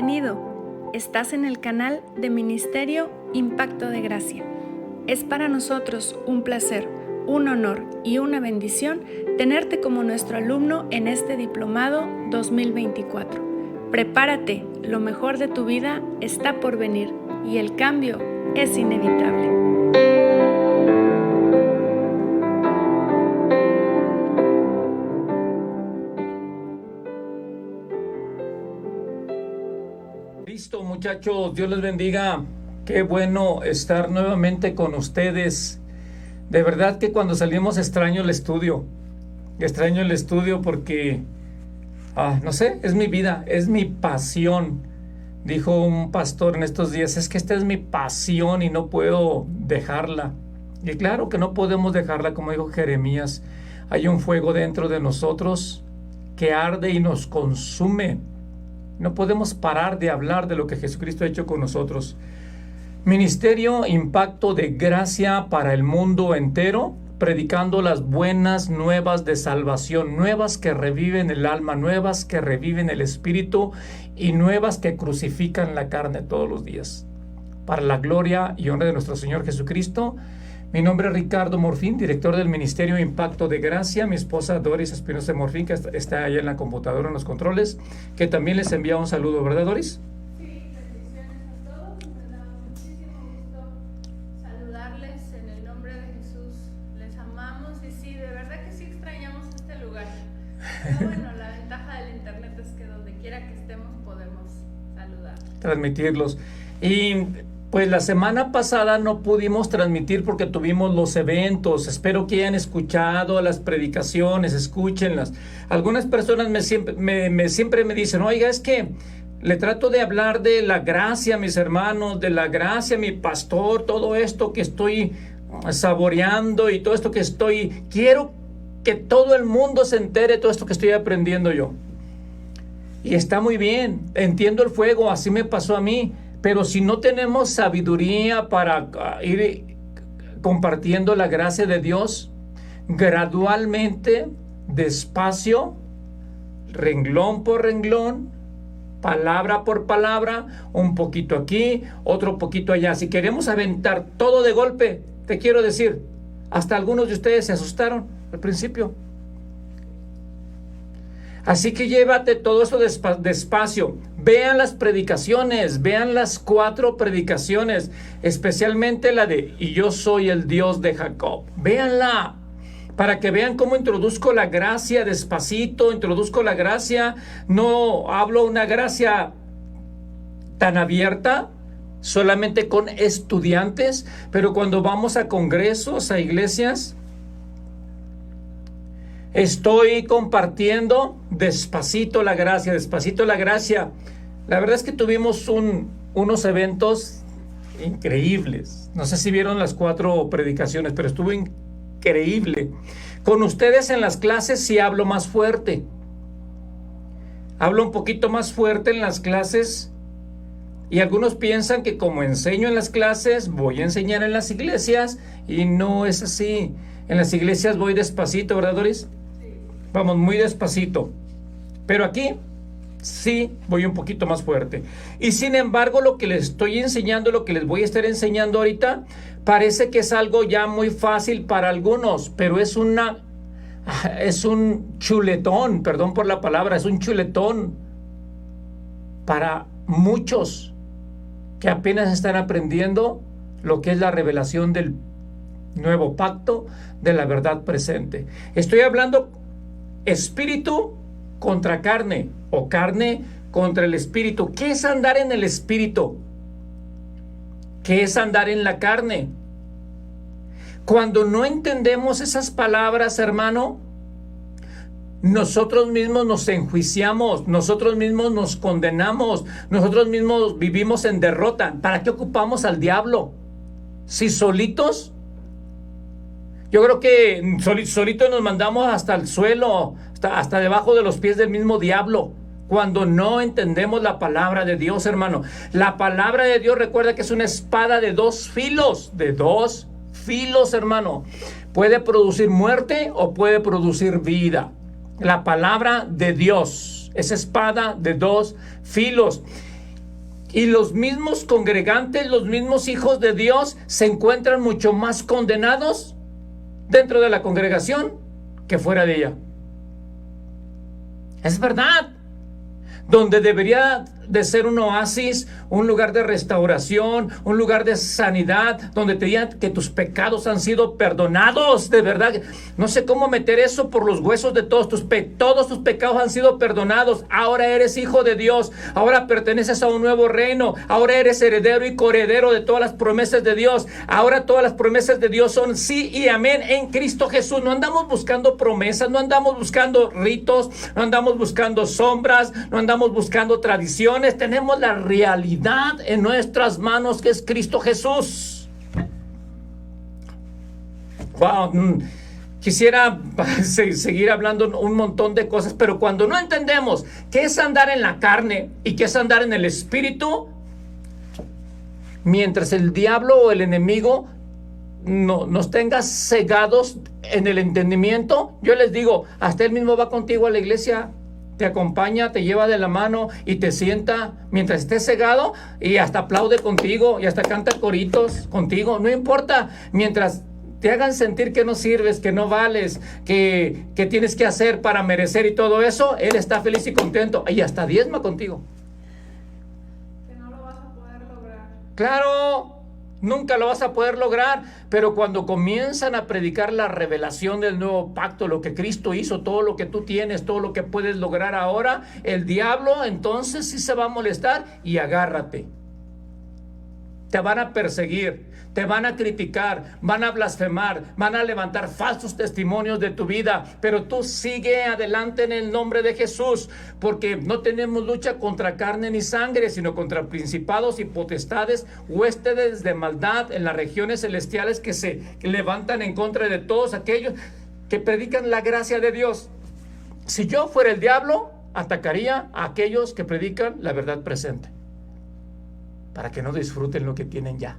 Bienvenido. Estás en el canal de Ministerio Impacto de Gracia. Es para nosotros un placer, un honor y una bendición tenerte como nuestro alumno en este diplomado 2024. Prepárate, lo mejor de tu vida está por venir y el cambio es inevitable. Listo, muchachos, Dios les bendiga. Qué bueno estar nuevamente con ustedes. De verdad que cuando salimos extraño el estudio. Extraño el estudio porque, no sé, es mi vida, es mi pasión. Dijo un pastor en estos días, es que esta es mi pasión y no puedo dejarla. Y claro que no podemos dejarla, como dijo Jeremías. Hay un fuego dentro de nosotros que arde y nos consume. No podemos parar de hablar de lo que Jesucristo ha hecho con nosotros. Ministerio Impacto de Gracia para el mundo entero, predicando las buenas nuevas de salvación, nuevas que reviven el alma, nuevas que reviven el espíritu y nuevas que crucifican la carne todos los días. Para la gloria y honra de nuestro Señor Jesucristo. Mi nombre es Ricardo Morfín, director del Ministerio Impacto de Gracia. Mi esposa Doris Espinosa Morfín, que está allá en la computadora en los controles, que también les envía un saludo, ¿verdad, Doris? Sí, bendiciones a todos. Me da muchísimo gusto saludarles en el nombre de Jesús. Les amamos y sí, de verdad que sí extrañamos este lugar. Pero bueno, la ventaja del internet es que donde quiera que estemos podemos saludar. Transmitirlos. Y pues la semana pasada no pudimos transmitir porque tuvimos los eventos. Espero que hayan escuchado las predicaciones, escúchenlas. Algunas personas siempre me dicen, oiga, es que le trato de hablar de la gracia, mis hermanos, de la gracia, mi pastor, todo esto que estoy saboreando y todo esto que quiero que todo el mundo se entere de todo esto que estoy aprendiendo yo. Y está muy bien, entiendo el fuego, así me pasó a mí. Pero si no tenemos sabiduría para ir compartiendo la gracia de Dios, gradualmente, despacio, renglón por renglón, palabra por palabra, un poquito aquí, otro poquito allá. Si queremos aventar todo de golpe, te quiero decir, hasta algunos de ustedes se asustaron al principio. Así que llévate todo eso despacio. Vean las predicaciones, vean las 4 predicaciones, especialmente la de "Y yo soy el Dios de Jacob". Véanla, para que vean cómo introduzco la gracia despacito, introduzco la gracia, no hablo una gracia tan abierta, solamente con estudiantes, pero cuando vamos a congresos, a iglesias, estoy compartiendo despacito la gracia, despacito la gracia. La verdad es que tuvimos unos eventos increíbles. No sé si vieron las 4 predicaciones, pero estuvo increíble. Con ustedes en las clases sí hablo más fuerte. Hablo un poquito más fuerte en las clases y algunos piensan que como enseño en las clases, voy a enseñar en las iglesias y no es así. En las iglesias voy despacito, ¿verdad, Doris? Vamos muy despacito, pero aquí sí voy un poquito más fuerte. Y sin embargo, lo que les estoy enseñando, lo que les voy a estar enseñando ahorita, parece que es algo ya muy fácil para algunos, pero es un chuletón, perdón por la palabra, es un chuletón para muchos que apenas están aprendiendo lo que es la revelación del nuevo pacto, de la verdad presente. Estoy hablando espíritu contra carne o carne contra el espíritu. ¿Qué es andar en el espíritu? ¿Qué es andar en la carne? Cuando no entendemos esas palabras, hermano, nosotros mismos nos enjuiciamos, nosotros mismos nos condenamos, nosotros mismos vivimos en derrota. ¿Para qué ocupamos al diablo? Si solitos, yo creo que solitos nos mandamos hasta el suelo, hasta debajo de los pies del mismo diablo, cuando no entendemos la palabra de Dios, hermano. La palabra de Dios, recuerda que es una espada de 2 filos, hermano. Puede producir muerte o puede producir vida. La palabra de Dios es espada de 2 filos. Y los mismos congregantes, los mismos hijos de Dios se encuentran mucho más condenados dentro de la congregación que fuera de ella. Es verdad. Donde debería de ser un oasis, un lugar de restauración, un lugar de sanidad, donde te digan que tus pecados han sido perdonados, de verdad. No sé cómo meter eso por los huesos de todos tus pecados han sido perdonados. Ahora eres hijo de Dios, ahora perteneces a un nuevo reino, ahora eres heredero y coheredero de todas las promesas de Dios. Ahora todas las promesas de Dios son sí y amén en Cristo Jesús. No andamos buscando promesas, no andamos buscando ritos, no andamos buscando sombras, no andamos buscando tradiciones. Tenemos la realidad en nuestras manos, que es Cristo Jesús. Wow, quisiera seguir hablando un montón de cosas, pero cuando no entendemos qué es andar en la carne y qué es andar en el espíritu, mientras el diablo o el enemigo nos tenga cegados en el entendimiento, yo les digo, hasta él mismo va contigo a la iglesia, te acompaña, te lleva de la mano y te sienta mientras estés cegado y hasta aplaude contigo y hasta canta coritos contigo. No importa, mientras te hagan sentir que no sirves, que no vales, que tienes que hacer para merecer y todo eso, él está feliz y contento y hasta diezma contigo. Que no lo vas a poder lograr. Claro. Nunca lo vas a poder lograr, pero cuando comienzan a predicar la revelación del nuevo pacto, lo que Cristo hizo, todo lo que tú tienes, todo lo que puedes lograr ahora, el diablo entonces sí se va a molestar y agárrate. Te van a perseguir, te van a criticar, van a blasfemar, van a levantar falsos testimonios de tu vida, pero tú sigue adelante en el nombre de Jesús, porque no tenemos lucha contra carne ni sangre, sino contra principados y potestades, huéspedes de maldad en las regiones celestiales que se levantan en contra de todos aquellos que predican la gracia de Dios. Si yo fuera el diablo, atacaría a aquellos que predican la verdad presente, para que no disfruten lo que tienen ya.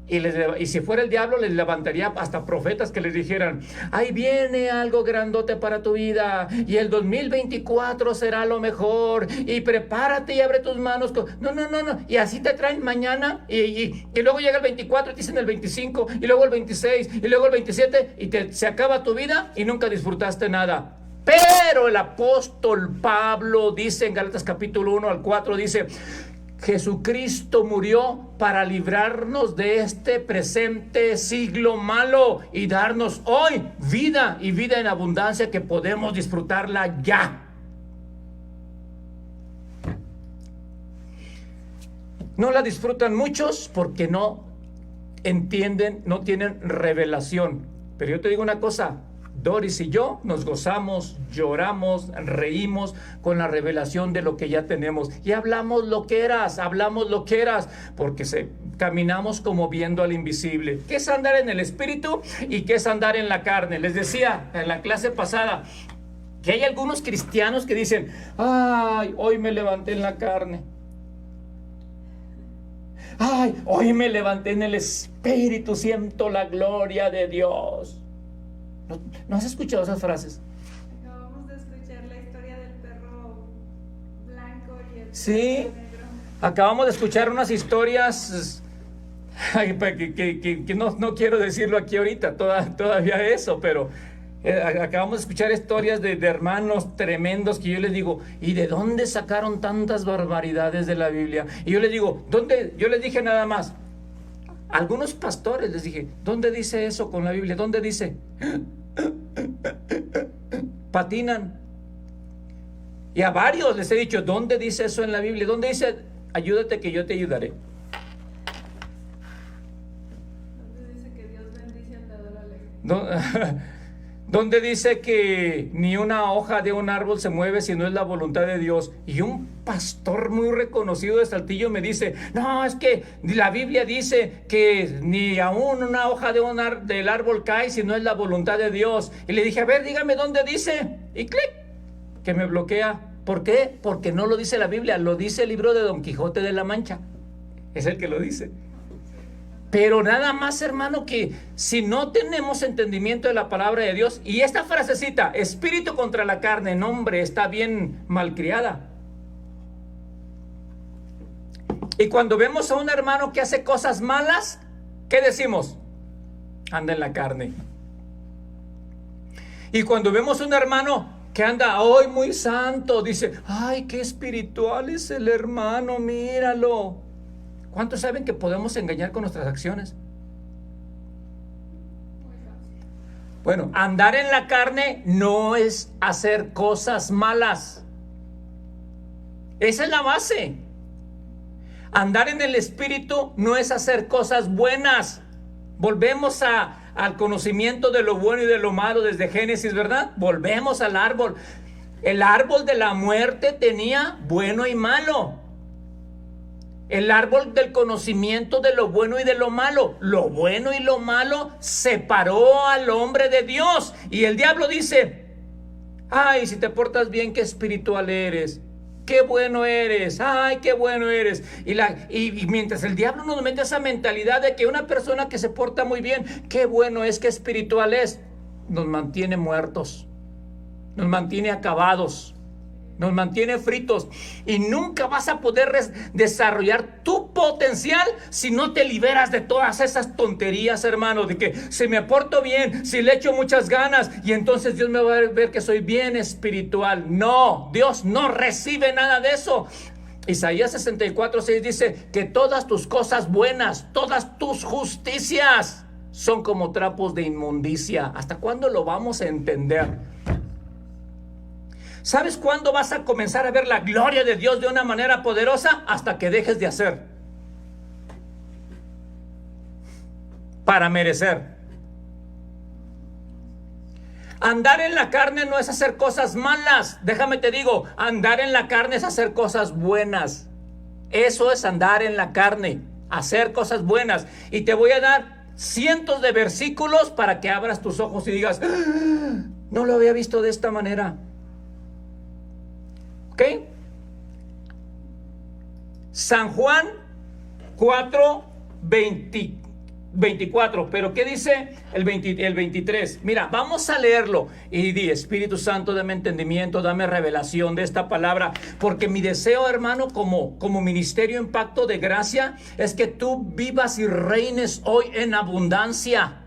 Y si fuera el diablo, les levantaría hasta profetas que les dijeran: ahí viene algo grandote para tu vida, y el 2024 será lo mejor, y prepárate y abre tus manos. No, y así te traen mañana, y luego llega el 24 y te dicen el 25, y luego el 26, y luego el 27, y se acaba tu vida y nunca disfrutaste nada. Pero el apóstol Pablo dice en Gálatas capítulo 1 al 4, dice: Jesucristo murió para librarnos de este presente siglo malo y darnos hoy vida y vida en abundancia, que podemos disfrutarla ya. No la disfrutan muchos porque no entienden, no tienen revelación. Pero yo te digo una cosa: Doris y yo nos gozamos, lloramos, reímos con la revelación de lo que ya tenemos. Y hablamos lo que eras, porque caminamos como viendo al invisible. ¿Qué es andar en el espíritu y qué es andar en la carne? Les decía en la clase pasada que hay algunos cristianos que dicen: ay, hoy me levanté en la carne. Ay, hoy me levanté en el espíritu, siento la gloria de Dios. ¿No has escuchado esas frases? Acabamos de escuchar la historia del perro blanco y el Sí, perro negro. acabamos de escuchar unas historias que no quiero decirlo aquí ahorita, todavía eso, pero acabamos de escuchar historias de hermanos tremendos que yo les digo: ¿y de dónde sacaron tantas barbaridades de la Biblia? Y yo les digo: ¿dónde? Yo les dije nada más, algunos pastores les dije: ¿dónde dice eso con la Biblia? ¿Dónde dice? Patinan. Y a varios les he dicho: ¿dónde dice eso en la Biblia? ¿Dónde dice ayúdate que yo te ayudaré? ¿Dónde dice que Dios bendice al dador alegre? ¿Dónde dice que ni una hoja de un árbol se mueve si no es la voluntad de Dios? Y un pastor muy reconocido de Saltillo me dice: no, es que la Biblia dice que ni aún una hoja del árbol cae si no es la voluntad de Dios. Y le dije: a ver, dígame dónde dice. Y clic, que me bloquea. ¿Por qué? Porque no lo dice la Biblia, lo dice el libro de Don Quijote de la Mancha. Es el que lo dice. Pero nada más, hermano, que si no tenemos entendimiento de la palabra de Dios, y esta frasecita, espíritu contra la carne, no, hombre, está bien malcriada. Y cuando vemos a un hermano que hace cosas malas, ¿qué decimos? Anda en la carne. Y cuando vemos a un hermano que anda hoy muy santo, dice, ay, qué espiritual es el hermano, míralo. ¿Cuántos saben que podemos engañar con nuestras acciones? Bueno, andar en la carne no es hacer cosas malas. Esa es la base. Andar en el espíritu no es hacer cosas buenas. Volvemos al conocimiento de lo bueno y de lo malo desde Génesis, ¿verdad? Volvemos al árbol. El árbol de la muerte tenía bueno y malo. El árbol del conocimiento de lo bueno y de lo malo. Lo bueno y lo malo separó al hombre de Dios. Y el diablo dice, ay, si te portas bien, qué espiritual eres. Qué bueno eres, ay, qué bueno eres. Y mientras el diablo nos mete esa mentalidad de que una persona que se porta muy bien, qué bueno es, qué espiritual es, nos mantiene muertos, nos mantiene acabados, nos mantiene fritos. Y nunca vas a poder desarrollar tu potencial si no te liberas de todas esas tonterías, hermano, de que si me porto bien, si le echo muchas ganas, y entonces Dios me va a ver que soy bien espiritual. No, Dios no recibe nada de eso. Isaías 64:6 dice que todas tus cosas buenas, todas tus justicias son como trapos de inmundicia. ¿Hasta cuándo lo vamos a entender? ¿Sabes cuándo vas a comenzar a ver la gloria de Dios de una manera poderosa? Hasta que dejes de hacer para merecer. Andar en la carne no es hacer cosas malas. Déjame te digo, andar en la carne es hacer cosas buenas. Eso es andar en la carne, hacer cosas buenas. Y te voy a dar cientos de versículos para que abras tus ojos y digas, no lo había visto de esta manera. ¿Ok? San Juan 4:24. Pero ¿qué dice el 23? Mira, vamos a leerlo. Y di, Espíritu Santo, dame entendimiento, dame revelación de esta palabra. Porque mi deseo, hermano, como ministerio Impacto de Gracia, es que tú vivas y reines hoy en abundancia.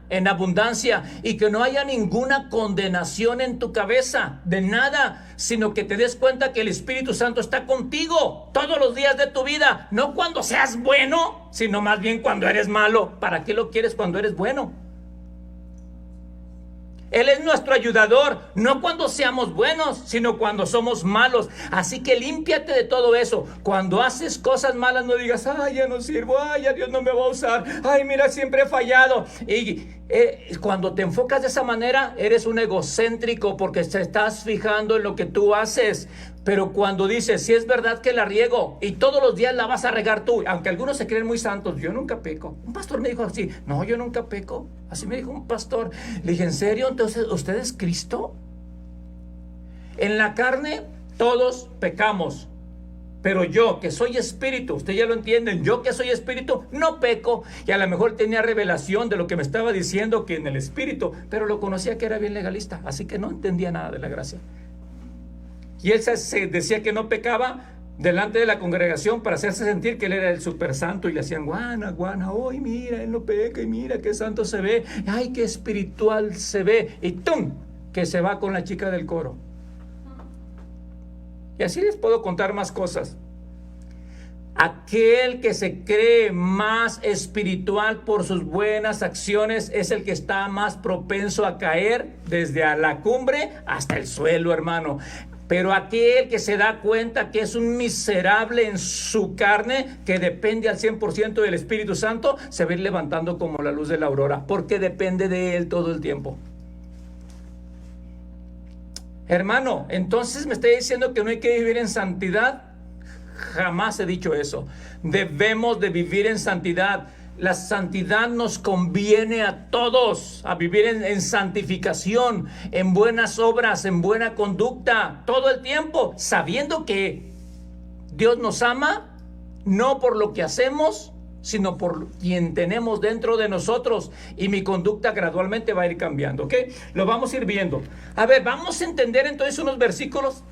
Y que no haya ninguna condenación en tu cabeza de nada, sino que te des cuenta que el Espíritu Santo está contigo todos los días de tu vida, no cuando seas bueno, sino más bien cuando eres malo. ¿Para qué lo quieres cuando eres bueno? Él es nuestro ayudador, no cuando seamos buenos, sino cuando somos malos. Así que límpiate de todo eso. Cuando haces cosas malas, no digas, ay, ya no sirvo, ay, ya Dios no me va a usar, ay, mira, siempre he fallado. Y cuando te enfocas de esa manera, eres un egocéntrico porque te estás fijando en lo que tú haces. Pero cuando dices, si es verdad que la riego, y todos los días la vas a regar tú, aunque algunos se creen muy santos, yo nunca peco. Un pastor me dijo así, no, yo nunca peco. Así me dijo un pastor. Le dije, ¿en serio? Entonces, ¿usted es Cristo? En la carne, todos pecamos. Pero yo, que soy espíritu, ustedes ya lo entienden, yo que soy espíritu, no peco. Y a lo mejor tenía revelación de lo que me estaba diciendo que en el espíritu, pero lo conocía que era bien legalista, así que no entendía nada de la gracia. Y él se decía que no pecaba delante de la congregación para hacerse sentir que él era el super santo, y le hacían guana, hoy mira, él no peca, y mira qué santo se ve, ay, qué espiritual se ve, y ¡tum!, que se va con la chica del coro. Y así les puedo contar más cosas. Aquel que se cree más espiritual por sus buenas acciones es el que está más propenso a caer desde a la cumbre hasta el suelo, hermano. Pero aquel que se da cuenta que es un miserable en su carne, que depende al 100% del Espíritu Santo, se va a ir levantando como la luz de la aurora, porque depende de él todo el tiempo. Hermano, entonces me está diciendo que no hay que vivir en santidad. Jamás he dicho eso. Debemos de vivir en santidad. La santidad nos conviene a todos, a vivir en santificación, en buenas obras, en buena conducta, todo el tiempo, sabiendo que Dios nos ama, no por lo que hacemos, sino por quien tenemos dentro de nosotros, y mi conducta gradualmente va a ir cambiando, ¿ok? Lo vamos a ir viendo. A ver, vamos a entender entonces unos versículos.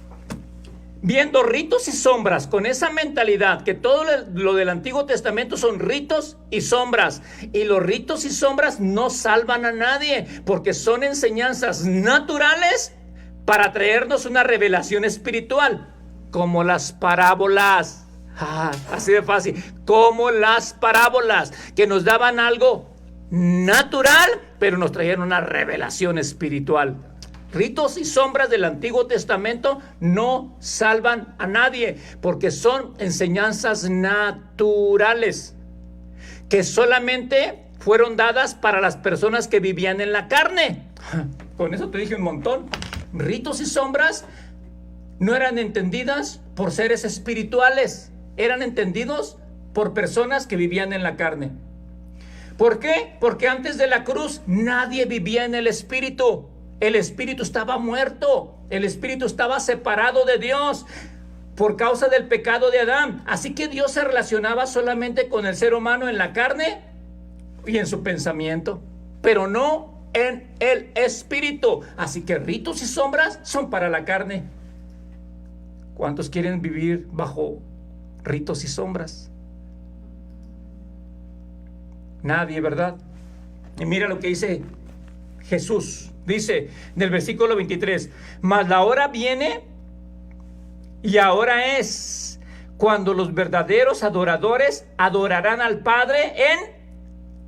viendo ritos y sombras, con esa mentalidad que todo lo del Antiguo Testamento son ritos y sombras, y los ritos y sombras no salvan a nadie, porque son enseñanzas naturales para traernos una revelación espiritual, como las parábolas. Así de fácil, como las parábolas que nos daban algo natural, pero nos traían una revelación espiritual. Ritos y sombras del Antiguo Testamento no salvan a nadie, porque son enseñanzas naturales que solamente fueron dadas para las personas que vivían en la carne. Con eso te dije un montón. Ritos y sombras no eran entendidas por seres espirituales, eran entendidos por personas que vivían en la carne. ¿Por qué? Porque antes de la cruz nadie vivía en el Espíritu. El Espíritu estaba muerto, el Espíritu estaba separado de Dios por causa del pecado de Adán. Así que Dios se relacionaba solamente con el ser humano en la carne y en su pensamiento, pero no en el Espíritu. Así que ritos y sombras son para la carne. ¿Cuántos quieren vivir bajo ritos y sombras? Nadie, ¿verdad? Y mira lo que dice Jesús. Dice en el versículo 23, mas la hora viene y ahora es cuando los verdaderos adoradores adorarán al Padre en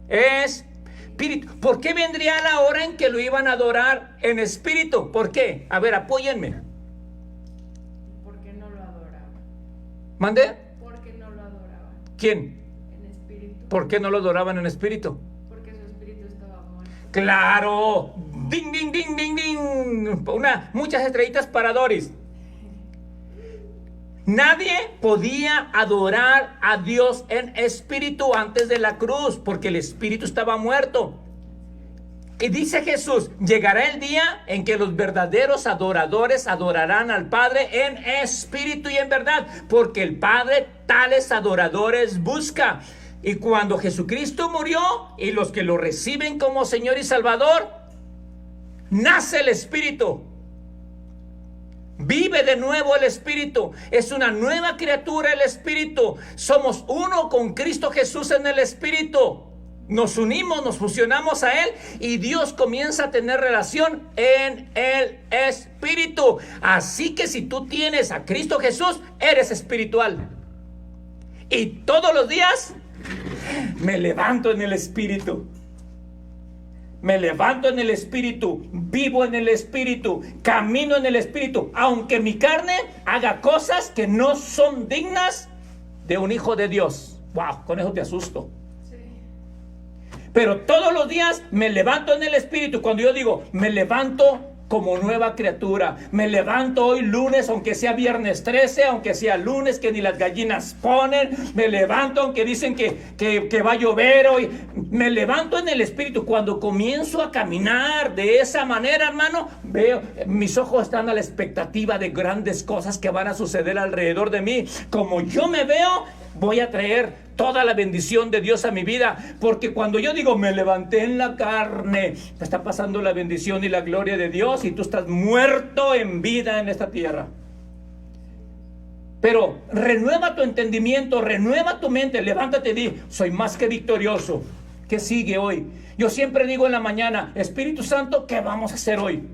espíritu. ¿Por qué vendría la hora en que lo iban a adorar en espíritu? ¿Por qué? A ver, apóyenme. Porque no lo adoraban. ¿Mande? Porque no lo adoraban. ¿Quién? En espíritu. ¿Por qué no lo adoraban en espíritu? Porque su espíritu estaba muerto. ¡Claro! ¡Ding, ding, ding, ding, ding! Muchas estrellitas para Doris. Nadie podía adorar a Dios en espíritu antes de la cruz, porque el espíritu estaba muerto. Y dice Jesús, llegará el día en que los verdaderos adoradores adorarán al Padre en espíritu y en verdad, porque el Padre tales adoradores busca. Y cuando Jesucristo murió y los que lo reciben como Señor y Salvador, nace el Espíritu. Vive de nuevo el Espíritu. Es una nueva criatura el Espíritu. Somos uno con Cristo Jesús en el Espíritu. Nos unimos, nos fusionamos a Él y Dios comienza a tener relación en el Espíritu. Así que si tú tienes a Cristo Jesús, eres espiritual. Y todos los días me levanto en el Espíritu. Me levanto en el Espíritu, vivo en el Espíritu, camino en el Espíritu, aunque mi carne haga cosas que no son dignas de un hijo de Dios. Wow, con eso te asusto. Sí. Pero todos los días me levanto en el Espíritu. Cuando yo digo, me levanto como nueva criatura, me levanto hoy lunes, aunque sea viernes 13, aunque sea lunes que ni las gallinas ponen, me levanto aunque dicen que va a llover hoy, me levanto en el Espíritu. Cuando comienzo a caminar de esa manera, hermano, veo, mis ojos están a la expectativa de grandes cosas que van a suceder alrededor de mí. Como yo me veo, voy a traer toda la bendición de Dios a mi vida, porque cuando yo digo me levanté en la carne, te está pasando la bendición y la gloria de Dios y tú estás muerto en vida en esta tierra. Pero renueva tu entendimiento, renueva tu mente, levántate y di, soy más que victorioso. ¿Qué sigue hoy? Yo siempre digo en la mañana, Espíritu Santo, ¿qué vamos a hacer hoy?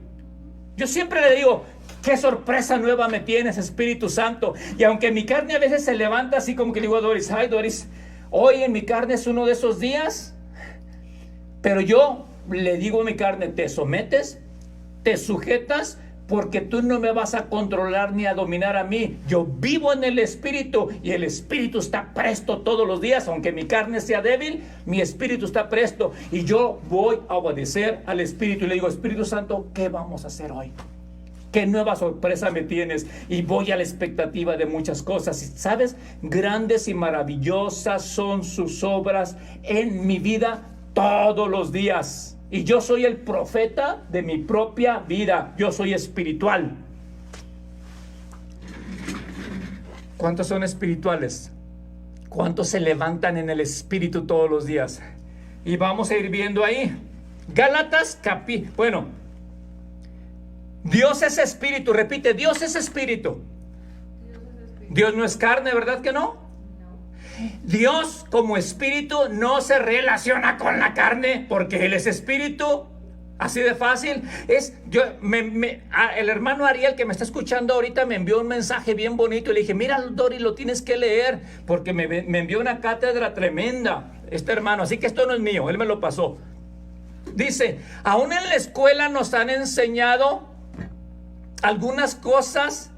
Yo siempre le digo, ¿qué sorpresa nueva me tienes, Espíritu Santo? Y aunque mi carne a veces se levanta así como que le digo a Doris, ay Doris, hoy en mi carne es uno de esos días. Pero yo le digo a mi carne, te sometes, te sujetas, porque tú no me vas a controlar ni a dominar a mí. Yo vivo en el Espíritu y el Espíritu está presto todos los días. Aunque mi carne sea débil, mi Espíritu está presto. Y yo voy a obedecer al Espíritu y le digo, Espíritu Santo, ¿qué vamos a hacer hoy? ¿Qué nueva sorpresa me tienes? Y voy a la expectativa de muchas cosas. ¿Sabes? Grandes y maravillosas son sus obras en mi vida todos los días. Y yo soy el profeta de mi propia vida. Yo soy espiritual. ¿Cuántos son espirituales? ¿Cuántos se levantan en el Espíritu todos los días? Y vamos a ir viendo ahí. Gálatas Bueno, Dios es espíritu. Repite, Dios es espíritu. Dios no es carne, ¿verdad que no? Dios como espíritu no se relaciona con la carne porque Él es espíritu. Así de fácil. El hermano Ariel que me está escuchando ahorita me envió un mensaje bien bonito y le dije, mira Dori, lo tienes que leer porque me envió una cátedra tremenda este hermano, así que esto no es mío, él me lo pasó. Dice, aún en la escuela nos han enseñado algunas cosas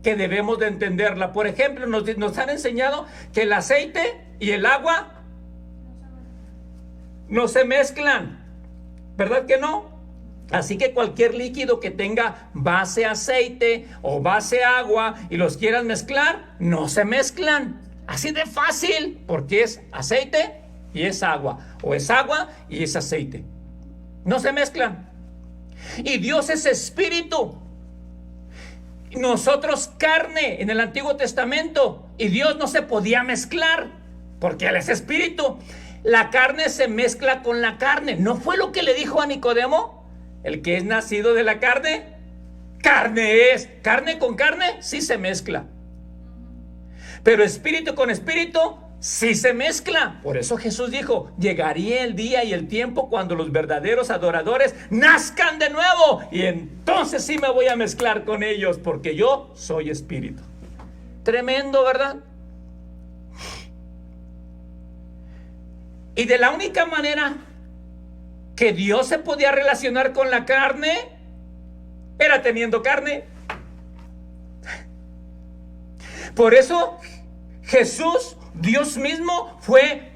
que debemos de entenderla. Por ejemplo, nos han enseñado que el aceite y el agua no se mezclan, ¿verdad que no? Así que cualquier líquido que tenga base aceite o base agua y los quieras mezclar, no se mezclan. Así de fácil, porque es aceite y es agua, o es agua y es aceite. No se mezclan. Y Dios es espíritu. Nosotros carne en el Antiguo Testamento, y Dios no se podía mezclar porque Él es espíritu. La carne se mezcla con la carne. ¿No fue lo que le dijo a Nicodemo? El que es nacido de la carne, carne es. Carne con carne sí se mezcla, pero espíritu con espíritu sí se mezcla. Por eso Jesús dijo, llegaría el día y el tiempo cuando los verdaderos adoradores nazcan de nuevo, y entonces sí me voy a mezclar con ellos, porque yo soy espíritu. Tremendo, ¿verdad? Y de la única manera que Dios se podía relacionar con la carne era teniendo carne. Por eso Jesús, Dios mismo,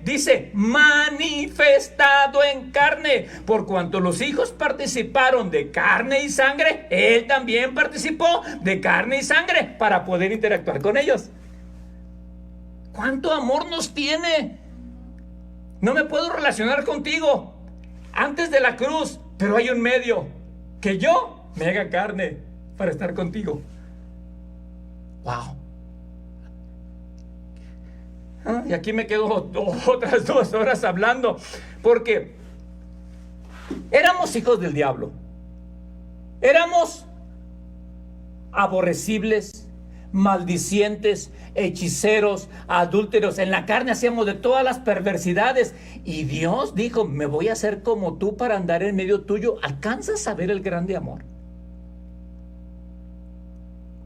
dice, manifestado en carne. Por cuanto los hijos participaron de carne y sangre, Él también participó de carne y sangre para poder interactuar con ellos. ¿Cuánto amor nos tiene? No me puedo relacionar contigo antes de la cruz, pero hay un medio, que yo me haga carne para estar contigo. Wow. Y aquí me quedo otras 2 horas hablando, porque éramos hijos del diablo, éramos aborrecibles, maldicientes, hechiceros, adúlteros. En la carne hacíamos de todas las perversidades, y Dios dijo, me voy a hacer como tú para andar en medio tuyo. ¿Alcanzas a ver el grande amor?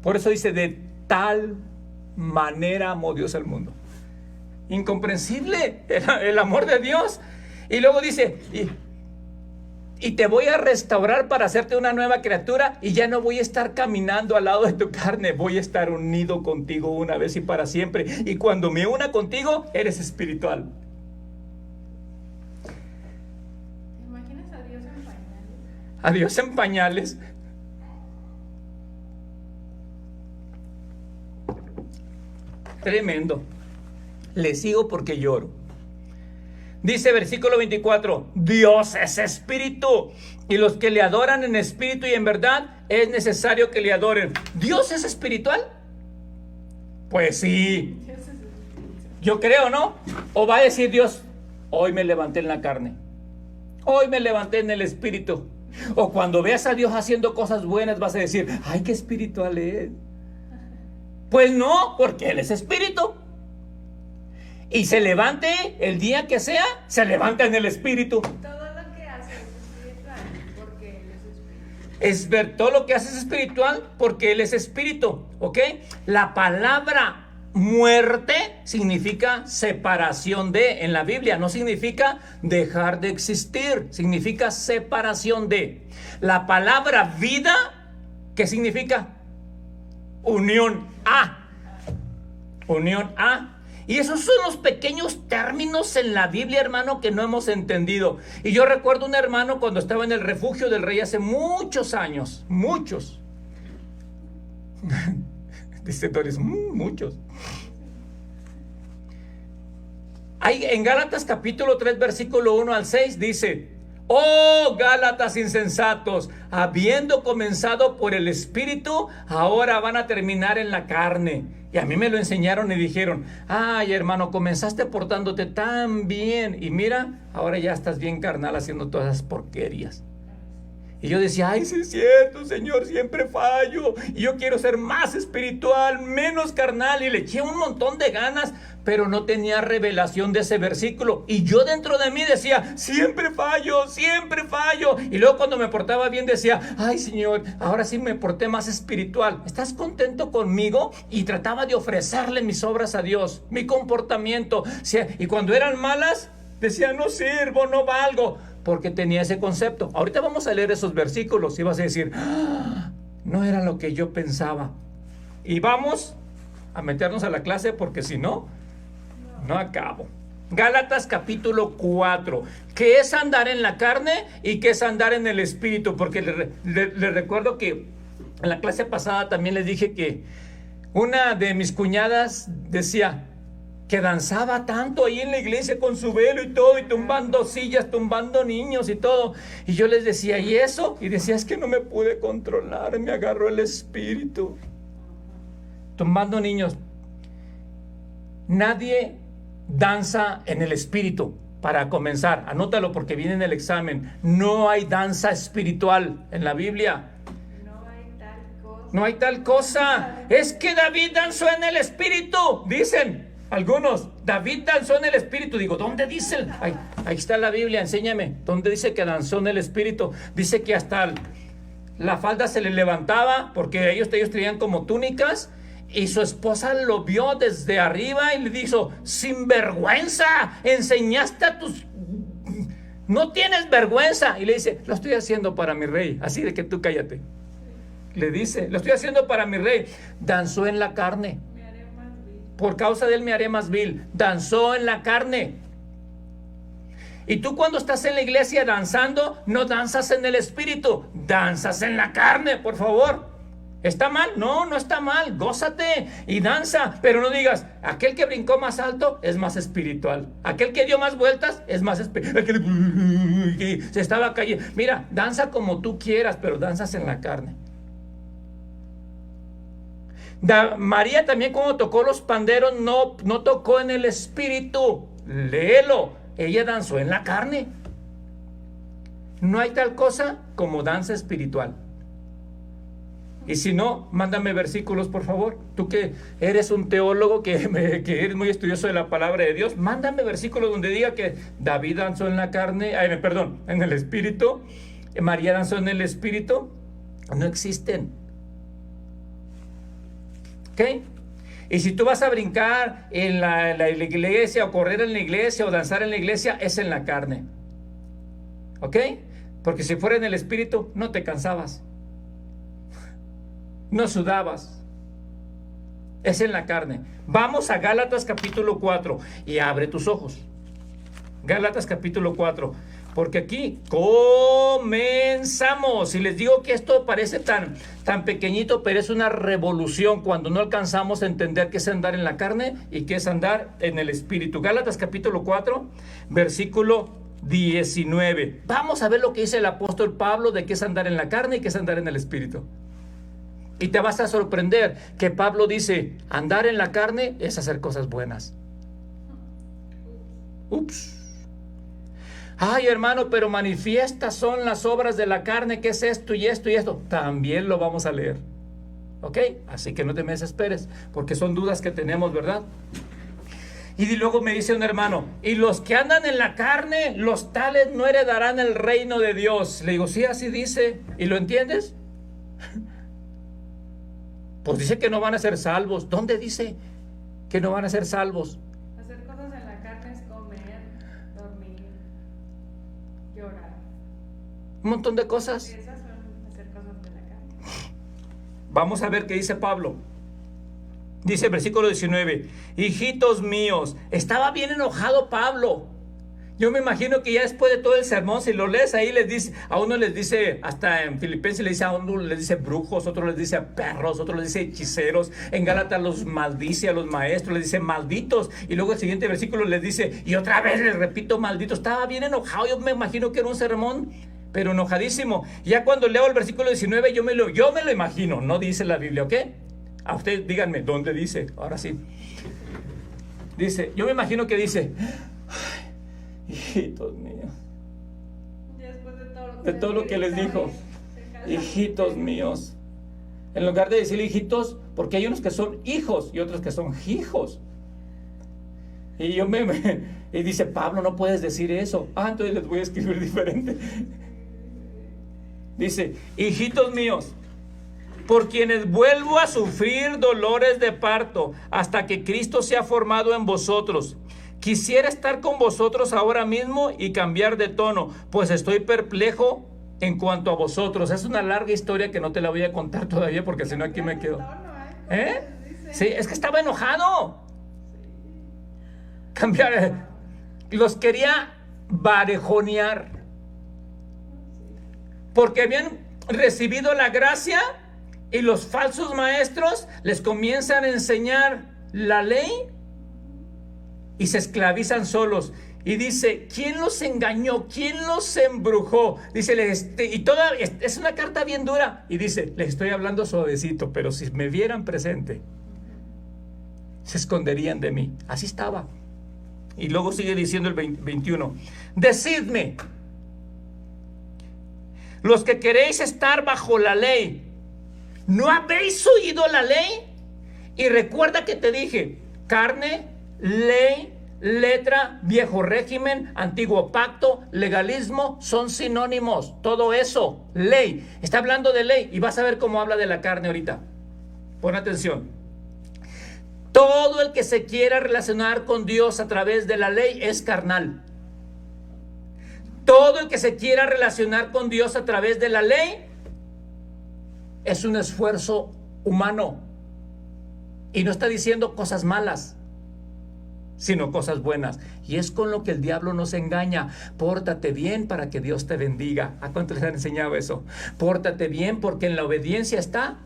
Por eso dice, de tal manera amó Dios al mundo. Incomprensible el amor de Dios. Y luego dice, y te voy a restaurar para hacerte una nueva criatura, y ya no voy a estar caminando al lado de tu carne, voy a estar unido contigo una vez y para siempre. Y cuando me una contigo, eres espiritual. ¿Te imaginas a Dios en pañales? A Dios en pañales. Tremendo. Le sigo porque lloro. Dice versículo 24, Dios es espíritu, y los que le adoran en espíritu y en verdad es necesario que le adoren. ¿Dios es espiritual? Pues sí. Yo creo, ¿no? O va a decir Dios, hoy me levanté en la carne, hoy me levanté en el espíritu. O cuando veas a Dios haciendo cosas buenas vas a decir, ay, qué espiritual es. Pues no, porque Él es espíritu. Y se levante el día que sea, se levanta en el espíritu. Todo lo que hace es espiritual, porque Él es espíritu. Es ver, todo lo que hace es espiritual porque Él es espíritu, ¿ok? La palabra muerte significa separación de, en la Biblia no significa dejar de existir, significa separación de. La palabra vida, ¿qué significa? Unión a. Unión a. Y esos son los pequeños términos en la Biblia, hermano, que no hemos entendido. Y yo recuerdo un hermano cuando estaba en el refugio del rey hace muchos años, muchos. Dice Doris, muchos. Ahí en Gálatas capítulo 3, versículo 1 al 6 dice, oh Gálatas insensatos, habiendo comenzado por el espíritu, ahora van a terminar en la carne. Y a mí me lo enseñaron y dijeron, ay hermano, comenzaste portándote tan bien, y mira, ahora ya estás bien carnal haciendo todas esas porquerías. Y yo decía, ay, sí es cierto, Señor, siempre fallo. Y yo quiero ser más espiritual, menos carnal. Y le eché un montón de ganas, pero no tenía revelación de ese versículo. Y yo dentro de mí decía, siempre fallo, siempre fallo. Y luego cuando me portaba bien decía, ay, Señor, ahora sí me porté más espiritual. ¿Estás contento conmigo? Y trataba de ofrecerle mis obras a Dios, mi comportamiento. Y cuando eran malas, decía, no sirvo, no valgo. Porque tenía ese concepto. Ahorita vamos a leer esos versículos y vas a decir, no era lo que yo pensaba. Y vamos a meternos a la clase porque si no, no acabo. Gálatas capítulo 4. ¿Qué es andar en la carne y qué es andar en el espíritu? Porque les recuerdo que en la clase pasada también les dije que una de mis cuñadas decía que danzaba tanto ahí en la iglesia con su velo y todo, y tumbando sillas, tumbando niños y todo. Y yo les decía, ¿y eso? Y decía, es que no me pude controlar, me agarró el espíritu. Tumbando niños. Nadie danza en el espíritu. Para comenzar, anótalo porque viene en el examen. No hay danza espiritual en la Biblia. No hay tal cosa. Es que David danzó en el espíritu, dicen algunos. David danzó en el espíritu. Digo, ¿dónde dice? Ahí está la Biblia, enséñame. ¿Dónde dice que danzó en el espíritu? Dice que hasta la falda se le levantaba, porque ellos traían como túnicas, y su esposa lo vio desde arriba y le dijo, sinvergüenza, enseñaste a tus... No tienes vergüenza. Y le dice, lo estoy haciendo para mi rey, así de que tú cállate. Le dice, lo estoy haciendo para mi rey. Danzó en la carne. Por causa de él me haré más vil. Danzó en la carne. Y tú cuando estás en la iglesia danzando, no danzas en el espíritu, danzas en la carne, por favor. ¿Está mal? No, no está mal. Gózate y danza, pero no digas, aquel que brincó más alto es más espiritual. Aquel que dio más vueltas es más espiritual. Que se estaba cayendo. Mira, danza como tú quieras, pero danzas en la carne. María también cuando tocó los panderos no tocó en el espíritu. Léelo. Ella danzó en la carne. No hay tal cosa como danza espiritual. Y si no, mándame versículos, por favor. Tú que eres un teólogo, que eres muy estudioso de la palabra de Dios, mándame versículos donde diga que David danzó en la carne, en el espíritu, María danzó en el espíritu. No existen. ¿Ok? Y si tú vas a brincar en la iglesia, o correr en la iglesia, o danzar en la iglesia, es en la carne. ¿Ok? Porque si fuera en el espíritu, no te cansabas. No sudabas. Es en la carne. Vamos a Gálatas capítulo 4 y abre tus ojos. Gálatas capítulo 4. Porque aquí comenzamos. Y les digo que esto parece tan pequeñito, pero es una revolución cuando no alcanzamos a entender qué es andar en la carne y qué es andar en el espíritu. Gálatas capítulo 4, versículo 19. Vamos a ver lo que dice el apóstol Pablo de qué es andar en la carne y qué es andar en el espíritu. Y te vas a sorprender que Pablo dice, andar en la carne es hacer cosas buenas. Ups. Ay, hermano, pero manifiestas son las obras de la carne, ¿qué es esto y esto y esto? También lo vamos a leer. ¿Ok? Así que no te me desesperes, porque son dudas que tenemos, ¿verdad? Y luego me dice un hermano, y los que andan en la carne, los tales no heredarán el reino de Dios. Le digo, sí, así dice. ¿Y lo entiendes? Pues dice que no van a ser salvos. ¿Dónde dice que no van a ser salvos? Hacer cosas en la carne es comer, dormir, llorar. Un montón de cosas. Esas son hacer cosas de la carne. Vamos a ver qué dice Pablo. Dice versículo 19, hijitos míos. Estaba bien enojado Pablo. Yo me imagino que ya después de todo el sermón, si lo lees ahí, les dice, a uno les dice, hasta en Filipenses le dice, a uno les dice brujos, otro les dice perros, otro les dice hechiceros, en Gálatas los maldice a los maestros, les dice malditos, y luego el siguiente versículo les dice, y otra vez les repito malditos. Estaba bien enojado, yo me imagino que era un sermón, pero enojadísimo. Ya cuando leo el versículo 19, yo me lo imagino, no dice la Biblia, ¿ok? A ustedes díganme, ¿dónde dice? Ahora sí. Dice, yo me imagino que dice, hijitos míos, Después de todo lo que les dijo, Hijitos míos. En lugar de decir hijitos, porque hay unos que son hijos y otros que son hijos. Y y dice, Pablo, no puedes decir eso. Entonces les voy a escribir diferente. Dice, hijitos míos, por quienes vuelvo a sufrir dolores de parto hasta que Cristo sea formado en vosotros. Quisiera estar con vosotros ahora mismo y cambiar de tono, pues estoy perplejo en cuanto a vosotros. Es una larga historia que no te la voy a contar todavía porque si no aquí me quedo. Sí, es que estaba enojado. Cambiar. Los quería barejonear. Porque habían recibido la gracia y los falsos maestros les comienzan a enseñar la ley y se esclavizan solos. Y dice, ¿quién los engañó? ¿Quién los embrujó? Dice, y toda, es una carta bien dura. Y dice, les estoy hablando suavecito, pero si me vieran presente, se esconderían de mí. Así estaba. Y luego sigue diciendo el 21. Decidme, los que queréis estar bajo la ley, ¿no habéis oído la ley? Y recuerda que te dije, carne, ley, letra, viejo régimen, antiguo pacto, legalismo, son sinónimos. Todo eso, ley. Está hablando de ley y vas a ver cómo habla de la carne ahorita. Pon atención. Todo el que se quiera relacionar con Dios a través de la ley es carnal. Todo el que se quiera relacionar con Dios a través de la ley es un esfuerzo humano. Y no está diciendo cosas malas, sino cosas buenas. Y es con lo que el diablo nos engaña. Pórtate bien para que Dios te bendiga. ¿A cuántos les han enseñado eso? Pórtate bien porque en la obediencia está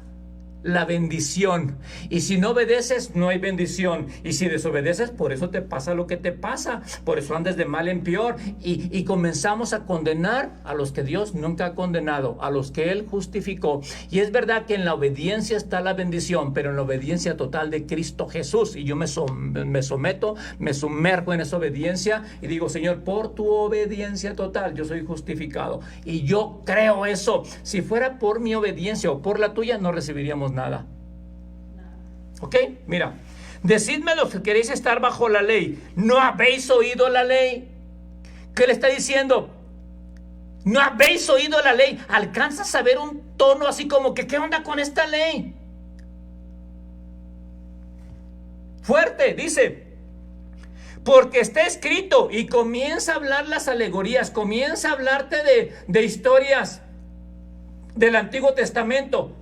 la bendición. Y si no obedeces, no hay bendición. Y si desobedeces, por eso te pasa lo que te pasa. Por eso andas de mal en peor. Y comenzamos a condenar a los que Dios nunca ha condenado, a los que Él justificó. Y es verdad que en la obediencia está la bendición, pero en la obediencia total de Cristo Jesús. Y yo me someto, me sumerjo en esa obediencia y digo, Señor, por tu obediencia total yo soy justificado. Y yo creo eso. Si fuera por mi obediencia o por la tuya, no recibiríamos nada. Ok, mira, decidme los que queréis estar bajo la ley, ¿no habéis oído la ley? ¿Qué le está diciendo? ¿No habéis oído la ley? ¿Alcanzas a ver un tono así como que qué onda con esta ley? Fuerte, dice, porque está escrito, y comienza a hablar las alegorías, comienza a hablarte de historias del Antiguo Testamento,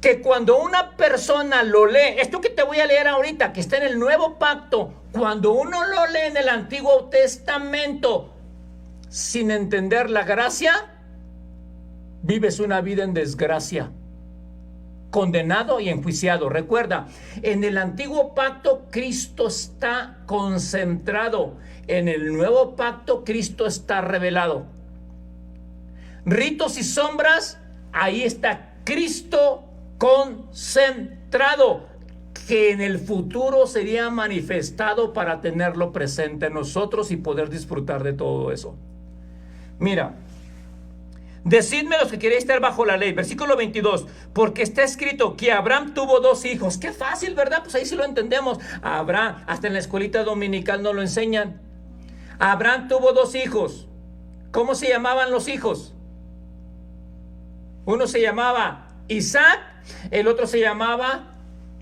que cuando una persona lo lee, esto que te voy a leer ahorita, que está en el Nuevo Pacto, cuando uno lo lee en el Antiguo Testamento sin entender la gracia, vives una vida en desgracia, condenado y enjuiciado. Recuerda, en el Antiguo Pacto Cristo está concentrado, en el Nuevo Pacto Cristo está revelado. Ritos y sombras, ahí está Cristo concentrado, que en el futuro sería manifestado para tenerlo presente en nosotros y poder disfrutar de todo eso. Mira, decidme los que queréis estar bajo la ley, versículo 22, porque está escrito que Abraham tuvo 2 hijos. Qué fácil, ¿verdad? Pues ahí sí lo entendemos. Abraham, hasta en la escuelita dominical nos lo enseñan. Abraham tuvo 2 hijos. ¿Cómo se llamaban los hijos? Uno se llamaba Isaac, el otro se llamaba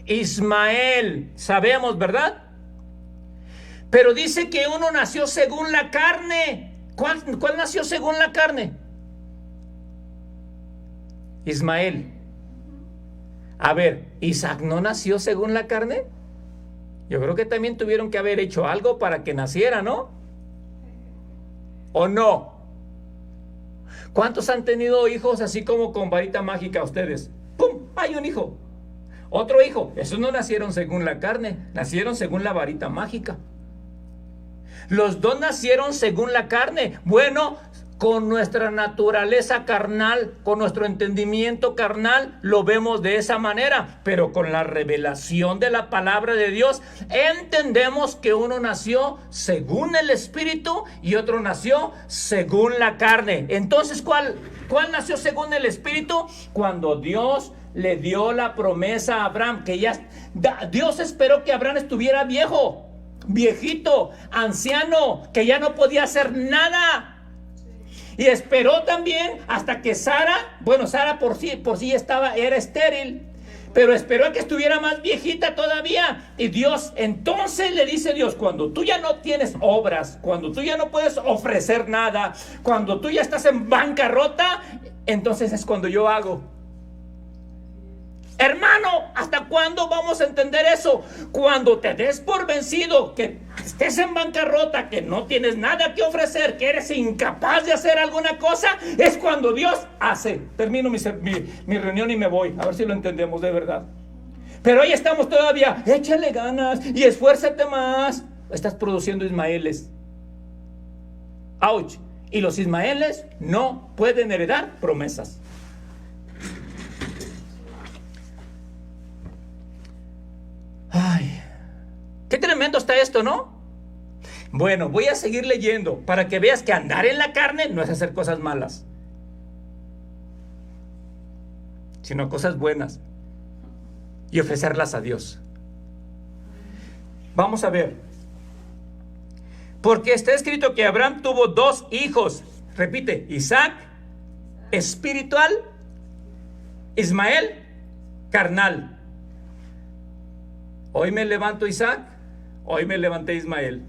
Ismael. Sabemos, ¿verdad? Pero dice que uno nació según la carne. ¿Cuál nació según la carne? Ismael. A ver, ¿Isaac no nació según la carne? Yo creo que también tuvieron que haber hecho algo para que naciera, ¿no? ¿O no? ¿Cuántos han tenido hijos así como con varita mágica ustedes? ¡Pum! Hay un hijo. Otro hijo. Esos no nacieron según la carne, nacieron según la varita mágica. Los dos nacieron según la carne. Bueno, con nuestra naturaleza carnal, con nuestro entendimiento carnal, lo vemos de esa manera. Pero con la revelación de la palabra de Dios, entendemos que uno nació según el Espíritu y otro nació según la carne. Entonces, ¿cuál ¿Cuál nació según el Espíritu? Cuando Dios le dio la promesa a Abraham, que Dios esperó que Abraham estuviera viejo, viejito, anciano, que ya no podía hacer nada. Y esperó también hasta que Sara por sí era estéril, pero esperó a que estuviera más viejita todavía. Y Dios, entonces le dice Dios, cuando tú ya no tienes obras, cuando tú ya no puedes ofrecer nada, cuando tú ya estás en bancarrota, entonces es cuando yo hago. Hermano, ¿hasta cuándo vamos a entender eso? Cuando te des por vencido, que estés en bancarrota, que no tienes nada que ofrecer, que eres incapaz de hacer alguna cosa, es cuando Dios hace. Termino mi reunión y me voy, a ver si lo entendemos de verdad. Pero ahí estamos todavía, échale ganas y esfuérzate más. Estás produciendo ismaeles. ¡Auch! Y los ismaeles no pueden heredar promesas. Ay, qué tremendo está esto, ¿no? Bueno, voy a seguir leyendo para que veas que andar en la carne no es hacer cosas malas, sino cosas buenas y ofrecerlas a Dios. Vamos a ver. Porque está escrito que Abraham tuvo 2 hijos. Repite, Isaac, espiritual, Ismael, carnal. Hoy me levanto Isaac, hoy me levanté Ismael.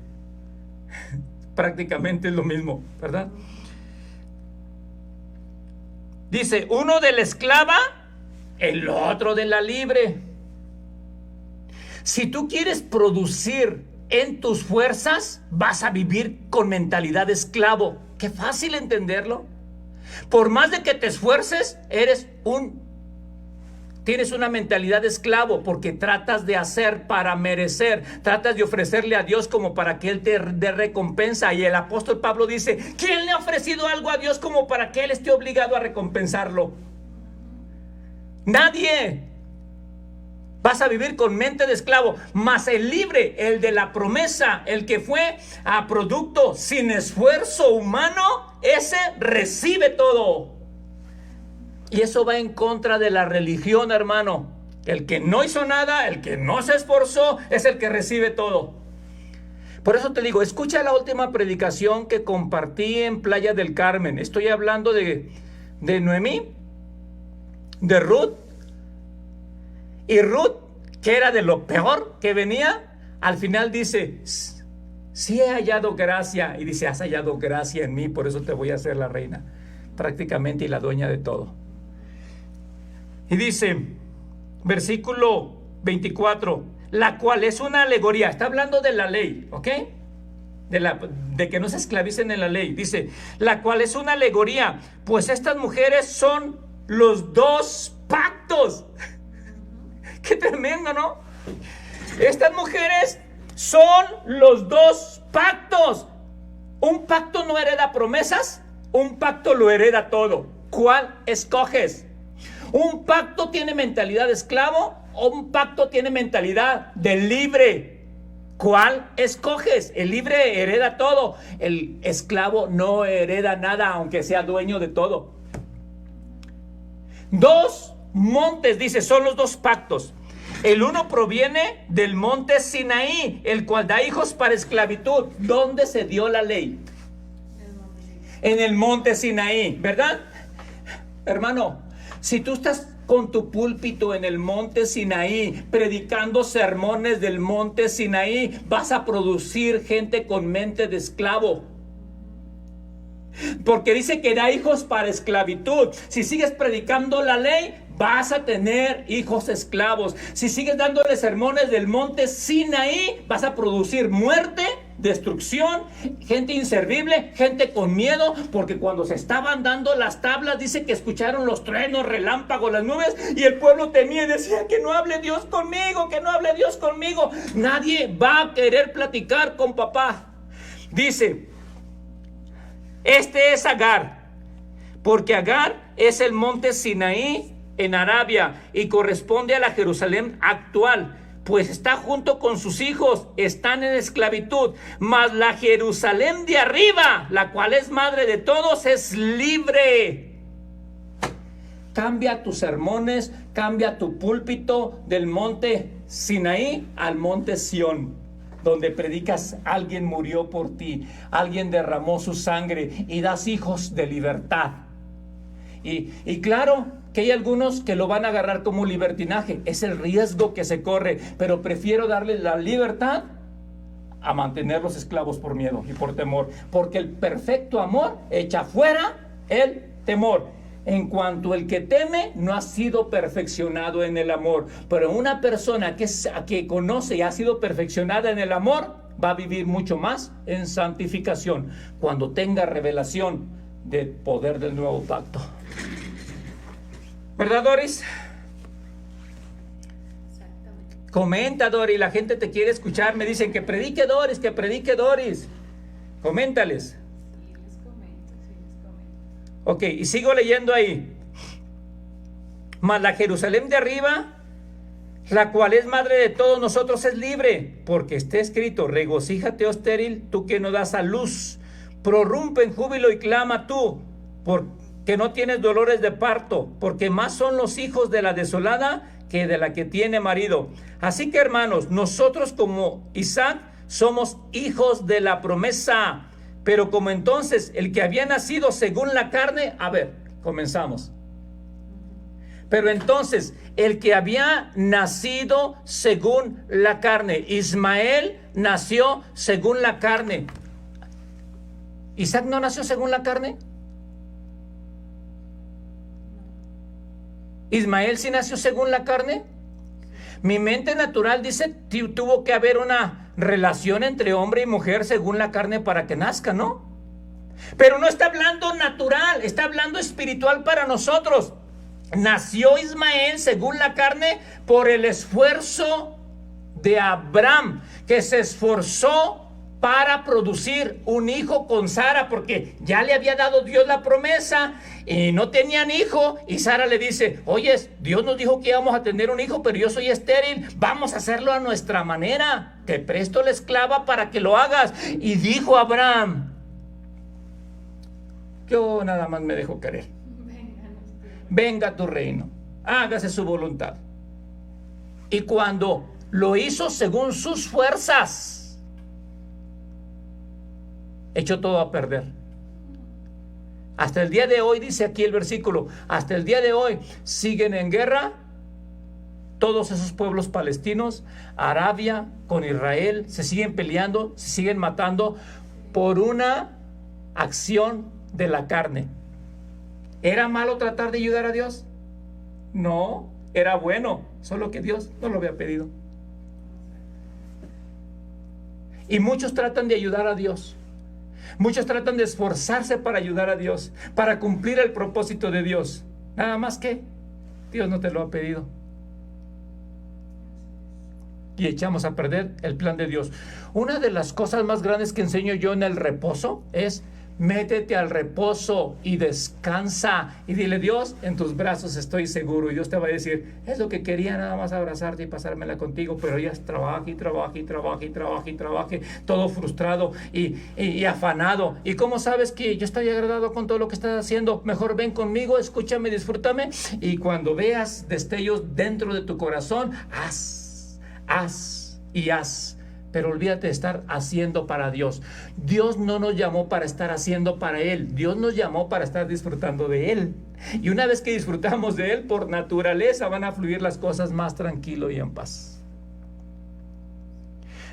Prácticamente es lo mismo, ¿verdad? Dice, uno de la esclava, el otro de la libre. Si tú quieres producir en tus fuerzas, vas a vivir con mentalidad de esclavo. Qué fácil entenderlo. Por más de que te esfuerces, tienes una mentalidad de esclavo, porque tratas de hacer para merecer, tratas de ofrecerle a Dios como para que Él te dé recompensa. Y el apóstol Pablo dice, ¿quién le ha ofrecido algo a Dios como para que Él esté obligado a recompensarlo? Nadie. Vas a vivir con mente de esclavo. Mas el libre, el de la promesa, el que fue a producto sin esfuerzo humano, ese recibe todo. Y eso va en contra de la religión, hermano. El que no hizo nada, el que no se esforzó, es el que recibe todo. Por eso te digo, escucha la última predicación que compartí en Playa del Carmen. Estoy hablando de Noemí, de Ruth. Y Ruth, que era de lo peor que venía, al final dice, sí he hallado gracia. Y dice, has hallado gracia en mí, por eso te voy a hacer la reina, prácticamente, y la dueña de todo. Y dice, versículo 24, la cual es una alegoría. Está hablando de la ley, ¿ok? De que no se esclavicen en la ley. Dice, la cual es una alegoría, pues estas mujeres son los 2 pactos. Qué tremendo, ¿no? Estas mujeres son los 2 pactos. Un pacto no hereda promesas, un pacto lo hereda todo. ¿Cuál escoges? ¿Un pacto tiene mentalidad de esclavo o un pacto tiene mentalidad de libre? ¿Cuál escoges? El libre hereda todo. El esclavo no hereda nada, aunque sea dueño de todo. 2 montes, dice, son los 2 pactos. El uno proviene del monte Sinaí, el cual da hijos para esclavitud. ¿Dónde se dio la ley? En el monte Sinaí, ¿verdad? Hermano, si tú estás con tu púlpito en el monte Sinaí, predicando sermones del monte Sinaí, vas a producir gente con mente de esclavo. Porque dice que da hijos para esclavitud. Si sigues predicando la ley, vas a tener hijos esclavos. Si sigues dándole sermones del monte Sinaí, vas a producir muerte, destrucción, gente inservible, gente con miedo. Porque cuando se estaban dando las tablas, dice que escucharon los truenos, relámpagos, las nubes, y el pueblo temía y decía, que no hable Dios conmigo, que no hable Dios conmigo. Nadie va a querer platicar con papá. Dice, este es Agar, porque Agar es el monte Sinaí en Arabia y corresponde a la Jerusalén actual, pues está junto con sus hijos, están en esclavitud. Mas la Jerusalén de arriba, la cual es madre de todos, es libre. Cambia tus sermones, cambia tu púlpito del monte Sinaí al monte Sión, donde predicas: alguien murió por ti, alguien derramó su sangre y das hijos de libertad. Y claro que hay algunos que lo van a agarrar como libertinaje, es el riesgo que se corre, pero prefiero darles la libertad a mantenerlos esclavos por miedo y por temor, porque el perfecto amor echa fuera el temor. En cuanto el que teme no ha sido perfeccionado en el amor, pero una persona que conoce y ha sido perfeccionada en el amor va a vivir mucho más en santificación cuando tenga revelación del poder del nuevo pacto. ¿Verdad, Doris? Exactamente. Comenta, Doris, la gente te quiere escuchar. Me dicen que predique Doris, que predique Doris. Coméntales. Sí, les comento. Ok, y sigo leyendo ahí. Mas la Jerusalén de arriba, la cual es madre de todos nosotros, es libre, porque está escrito: regocíjate, oh estéril, tú que no das a luz, prorrumpe en júbilo y clama tú, porque no tienes dolores de parto, porque más son los hijos de la desolada que de la que tiene marido. Así que, hermanos, nosotros como Isaac somos hijos de la promesa. Pero como entonces el que había nacido según la carne, a ver, comenzamos. Pero entonces el que había nacido según la carne, Ismael nació según la carne. ¿Isaac no nació según la carne? ¿Ismael sí nació según la carne? Mi mente natural dice que tuvo que haber una relación entre hombre y mujer según la carne para que nazca, ¿no? Pero no está hablando natural, está hablando espiritual para nosotros. Nació Ismael según la carne por el esfuerzo de Abraham, que se esforzó para producir un hijo con Sara, porque ya le había dado Dios la promesa y no tenían hijo, y Sara le dice: oye, Dios nos dijo que íbamos a tener un hijo, pero yo soy estéril, vamos a hacerlo a nuestra manera, te presto la esclava para que lo hagas. Y dijo Abraham: yo nada más me dejo querer, venga tu reino, hágase su voluntad. Y cuando lo hizo según sus fuerzas, echó todo a perder. Hasta el día de hoy, dice aquí el versículo, hasta el día de hoy siguen en guerra todos esos pueblos palestinos, Arabia con Israel, se siguen peleando, se siguen matando por una acción de la carne. ¿Era malo tratar de ayudar a Dios? No, era bueno, solo que Dios no lo había pedido. Y muchos tratan de ayudar a Dios. Muchos tratan de esforzarse para ayudar a Dios, para cumplir el propósito de Dios. Nada más que Dios no te lo ha pedido. Y echamos a perder el plan de Dios. Una de las cosas más grandes que enseño yo en el reposo es: métete al reposo y descansa. Y dile: Dios, en tus brazos estoy seguro. Y Dios te va a decir: es lo que quería, nada más abrazarte y pasármela contigo. Pero ellas trabaje, todo frustrado y afanado. ¿Y cómo sabes que yo estoy agradado con todo lo que estás haciendo? Mejor ven conmigo, escúchame, disfrútame. Y cuando veas destellos dentro de tu corazón, haz. Pero olvídate de estar haciendo para Dios. Dios no nos llamó para estar haciendo para Él. Dios nos llamó para estar disfrutando de Él. Y una vez que disfrutamos de Él, por naturaleza van a fluir las cosas más tranquilo y en paz.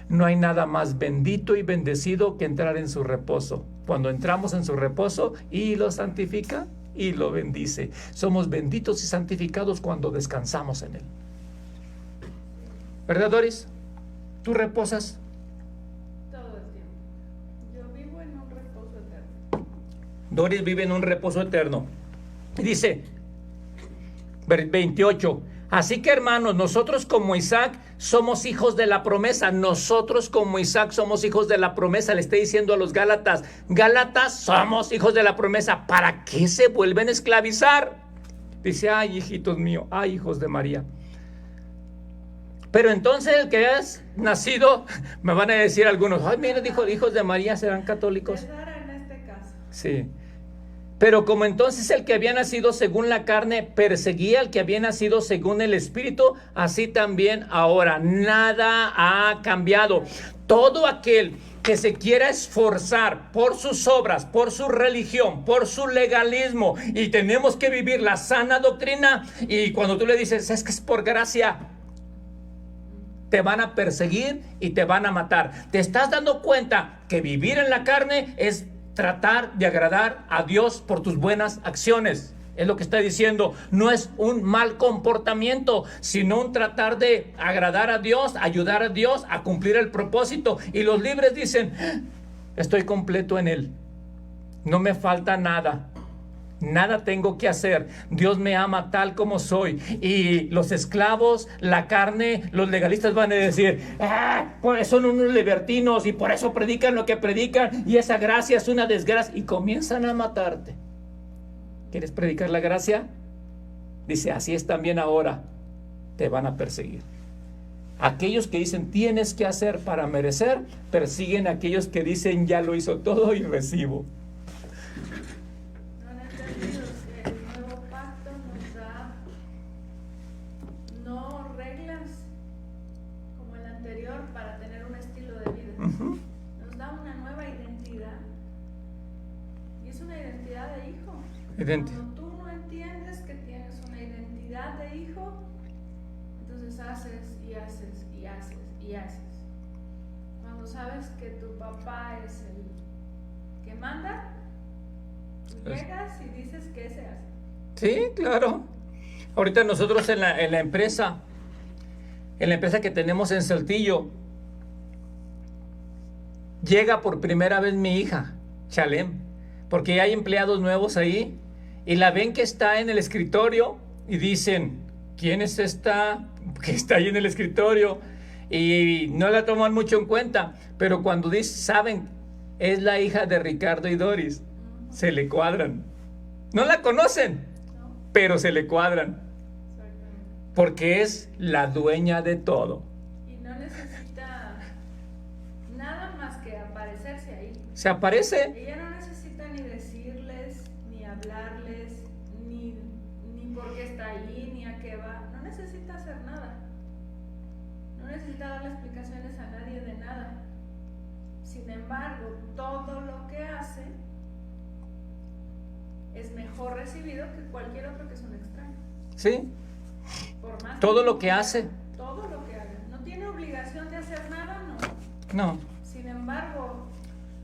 No hay nada más bendito y bendecido que entrar en su reposo. Cuando entramos en su reposo y lo santifica y lo bendice. Somos benditos y santificados cuando descansamos en Él. ¿Verdad, Doris? ¿Tú reposas? Todo el tiempo. Yo vivo en un reposo eterno. Doris vive en un reposo eterno. Dice, 28. Así que, hermanos, nosotros como Isaac somos hijos de la promesa. Nosotros como Isaac somos hijos de la promesa. Le está diciendo a los Gálatas: Gálatas, somos hijos de la promesa. ¿Para qué se vuelven a esclavizar? Dice: ay, hijitos míos, ay, hijos de María. Pero entonces el que has nacido, me van a decir algunos: ay, mira, dijo, hijos de María serán católicos. De Sara en este caso. Sí. Pero como entonces el que había nacido según la carne perseguía al que había nacido según el Espíritu, así también ahora nada ha cambiado. Todo aquel que se quiera esforzar por sus obras, por su religión, por su legalismo, y tenemos que vivir la sana doctrina, y cuando tú le dices, es que es por gracia, te van a perseguir y te van a matar. ¿Te estás dando cuenta que vivir en la carne es tratar de agradar a Dios por tus buenas acciones? Es lo que está diciendo. No es un mal comportamiento, sino un tratar de agradar a Dios, ayudar a Dios a cumplir el propósito. Y los libres dicen, estoy completo en Él, no me falta nada, nada tengo que hacer, Dios me ama tal como soy. Y los esclavos, la carne, los legalistas van a decir, pues son unos libertinos y por eso predican lo que predican, y esa gracia es una desgracia, y comienzan a matarte. ¿Quieres predicar la gracia? Dice, así es también ahora, te van a perseguir. Aquellos que dicen tienes que hacer para merecer, persiguen a aquellos que dicen ya lo hizo todo y recibo. No han entendido que el nuevo pacto nos da no reglas como el anterior para tener un estilo de vida. Nos da una nueva identidad, y es una identidad de hijo. Cuando tú no entiendes que tienes una identidad de hijo, entonces haces y haces y haces y haces. Cuando sabes que tu papá es el que manda, tú llegas y dices qué se hace. Sí, claro. Ahorita nosotros en la empresa que tenemos en Saltillo, llega por primera vez mi hija, Chalem, porque hay empleados nuevos ahí, y la ven que está en el escritorio y dicen, ¿quién es esta que está ahí en el escritorio? Y no la toman mucho en cuenta, pero cuando saben, es la hija de Ricardo y Doris, se le cuadran. No la conocen, pero se le cuadran, porque es la dueña de todo. Y no necesita nada más que aparecerse ahí. Se aparece. Ella no necesita ni decirles, ni hablarles, ni por qué está ahí, ni a qué va. No necesita hacer nada. No necesita darle explicaciones a nadie de nada. Sin embargo, todo lo que hace es mejor recibido que cualquier otro que es un extraño. Sí. Por más Todo lo que hace. Todo lo que haga. No tiene obligación de hacer nada, no. No. Sin embargo,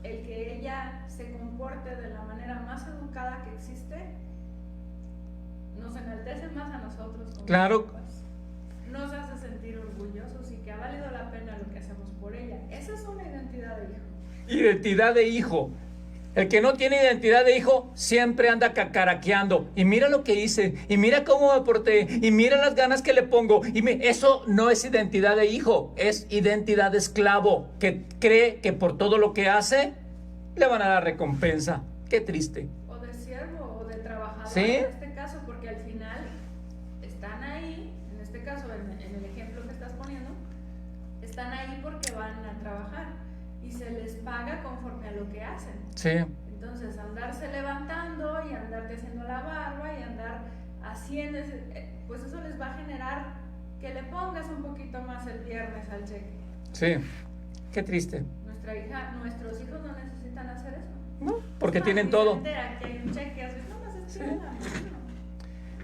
el que ella se comporte de la manera más educada que existe, nos enaltece más a nosotros. Claro. Nos hace sentir orgullosos y que ha valido la pena lo que hacemos por ella. Esa es una identidad de hijo. Identidad de hijo. El que no tiene identidad de hijo siempre anda cacaraqueando. Y mira lo que hice, y mira cómo me porté, y mira las ganas que le pongo. Eso no es identidad de hijo, es identidad de esclavo, que cree que por todo lo que hace le van a dar recompensa. Qué triste. O de siervo, o de trabajador, ¿sí? En este caso, porque al final están ahí, en este caso, en el ejemplo que estás poniendo, están ahí porque van a trabajar y se les paga conforme a lo que hacen. Sí. Entonces, andarse levantando y andarte haciendo la barba y andar haciendo, pues eso les va a generar que le pongas un poquito más el viernes al cheque. Sí, qué triste. Nuestros hijos no necesitan hacer eso. No, porque tienen todo. Que hay un cheque, así, no más Sí.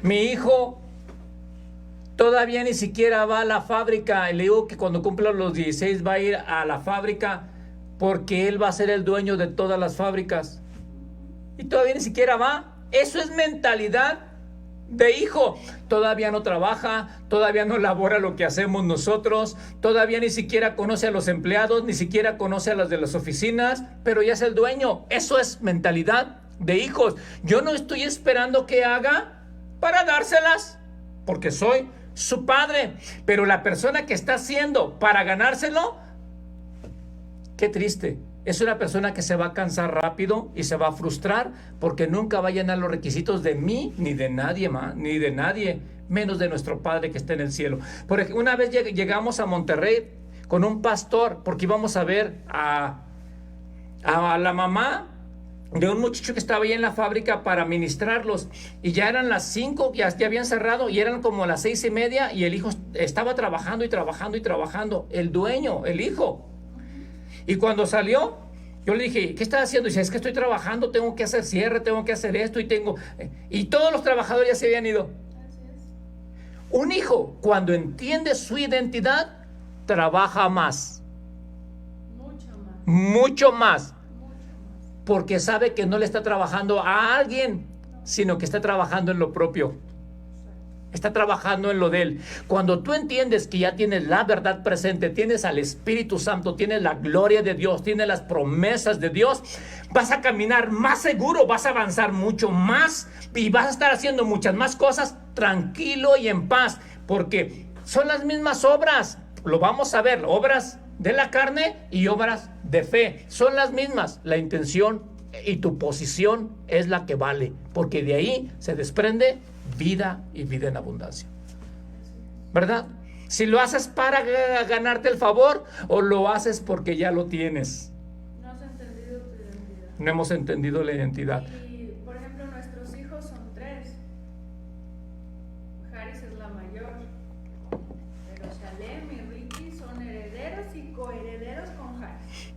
Mi Mi hijo todavía ni siquiera va a la fábrica. Y le digo que cuando cumpla los 16 va a ir a la fábrica, porque él va a ser el dueño de todas las fábricas. Y todavía ni siquiera va. Eso es mentalidad de hijo. Todavía no trabaja, todavía no labora lo que hacemos nosotros, todavía ni siquiera conoce a los empleados, ni siquiera conoce a las de las oficinas, pero ya es el dueño. Eso es mentalidad de hijos. Yo no estoy esperando que haga para dárselas, porque soy su padre. Pero la persona que está haciendo para ganárselo, qué triste. Es una persona que se va a cansar rápido y se va a frustrar porque nunca va a llenar los requisitos de mí ni de nadie más, ni de nadie, menos de nuestro Padre que está en el cielo. Por ejemplo, una vez llegamos a Monterrey con un pastor porque íbamos a ver a la mamá de un muchacho que estaba ahí en la fábrica para ministrarlos, y ya eran las 5, ya habían cerrado, y eran como las 6:30, y el hijo estaba trabajando y trabajando y trabajando, el dueño, el hijo. Y cuando salió, yo le dije, ¿qué estás haciendo? Y dice, es que estoy trabajando, tengo que hacer cierre, tengo que hacer esto, y todos los trabajadores ya se habían ido. Un hijo, cuando entiende su identidad, trabaja más. Mucho más. Porque sabe que no le está trabajando a alguien, sino que está trabajando en lo propio. Está trabajando en lo de él. Cuando tú entiendes que ya tienes la verdad presente, tienes al Espíritu Santo, tienes la gloria de Dios, tienes las promesas de Dios, vas a caminar más seguro, vas a avanzar mucho más y vas a estar haciendo muchas más cosas tranquilo y en paz, porque son las mismas obras. Lo vamos a ver, obras de la carne y obras de fe. Son las mismas. La intención y tu posición es la que vale, porque de ahí se desprende vida y vida en abundancia, ¿verdad? Si lo haces para ganarte el favor o lo haces porque ya lo tienes. No has entendido tu identidad. No hemos entendido la identidad. Y, por ejemplo, nuestros hijos son 3. Haris es la mayor, pero Shalem y Ricky son herederos y coherederos con Haris.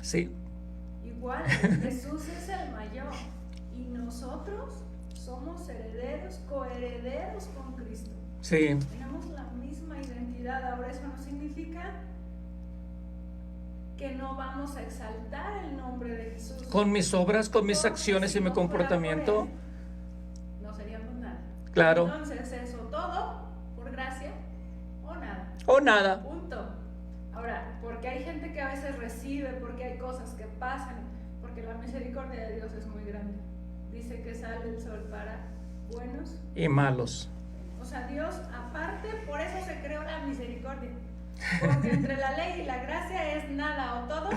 Sí. Igual, Jesús es el mayor y nosotros somos herederos, coherederos con Cristo. Sí. Tenemos la misma identidad. Ahora, eso no significa que no vamos a exaltar el nombre de Jesús. Con mis obras, con mis Porque acciones si y mi no fuera comportamiento. por él, no seríamos nada. Claro. Entonces, eso todo por gracia o nada. O nada. Punto. Ahora, porque hay gente que a veces recibe, porque hay cosas que pasan, porque la misericordia de Dios es muy grande. Dice que sale el sol para buenos Y malos. O sea, Dios, aparte, por eso se creó la misericordia. Porque entre la ley y la gracia es nada o todo,